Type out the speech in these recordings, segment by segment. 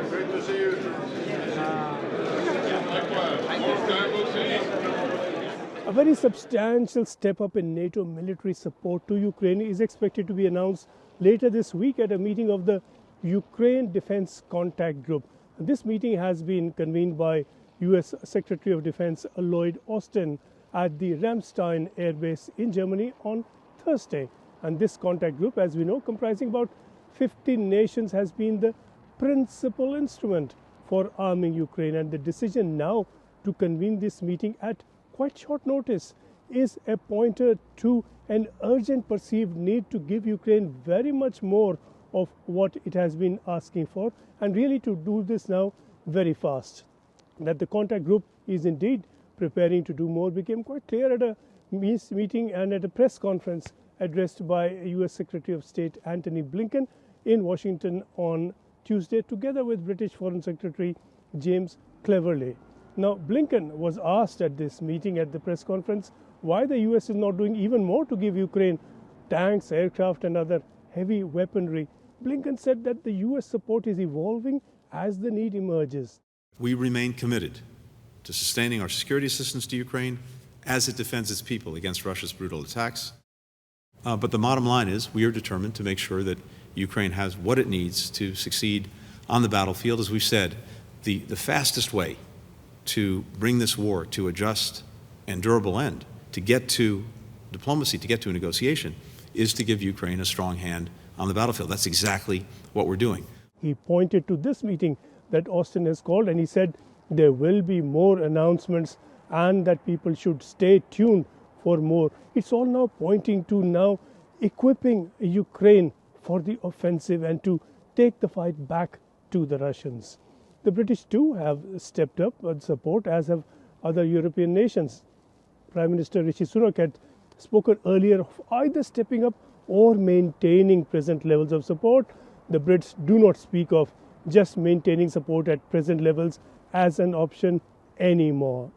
Great to see you. A very substantial step up in NATO military support to Ukraine is expected to be announced later this week at a meeting of the Ukraine Defense Contact Group. This meeting has been convened by US Secretary of Defense Lloyd Austin at the Ramstein Air Base in Germany on Thursday. And this contact group, as we know, comprising about 50 nations, has been the principal instrument for arming Ukraine. And the decision now to convene this meeting at quite short notice is a pointer to an urgent perceived need to give Ukraine very much more of what it has been asking for, and really to do this now very fast. That the contact group is indeed preparing to do more became quite clear at a meeting and at a press conference addressed by US Secretary of State Antony Blinken in Washington on Tuesday, together with British Foreign Secretary James Cleverly. Now, Blinken was asked at this meeting at the press conference why the US is not doing even more to give Ukraine tanks, aircraft and other heavy weaponry. Blinken said that the US support is evolving as the need emerges. We remain committed to sustaining our security assistance to Ukraine as it defends its people against Russia's brutal attacks. But the bottom line is we are determined to make sure that Ukraine has what it needs to succeed on the battlefield. As we've said, the fastest way to bring this war to a just and durable end, to get to diplomacy, to get to a negotiation, is to give Ukraine a strong hand on the battlefield. That's exactly what we're doing. He pointed to this meeting that Austin has called, and he said there will be more announcements and that people should stay tuned for more. It's all now pointing to now equipping Ukraine for the offensive and to take the fight back to the Russians. The British too have stepped up with support, as have other European nations. Prime Minister Rishi Sunak had spoken earlier of either stepping up or maintaining present levels of support. The Brits do not speak of just maintaining support at present levels as an option anymore.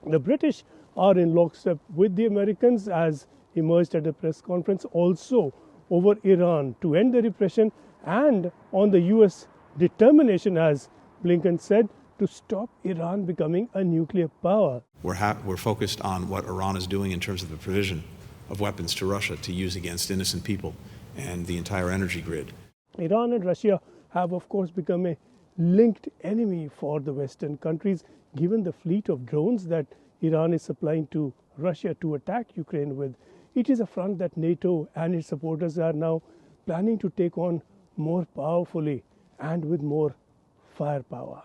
The British are in lockstep with the Americans, as emerged at the press conference, also over Iran to end the repression and on the US determination, as Blinken said, to stop Iran becoming a nuclear power. We're focused on what Iran is doing in terms of the provision of weapons to Russia to use against innocent people and the entire energy grid. Iran and Russia have, of course, become a linked enemy for the Western countries, given the fleet of drones that Iran is supplying to Russia to attack Ukraine with. It is a front that NATO and its supporters are now planning to take on more powerfully and with more firepower.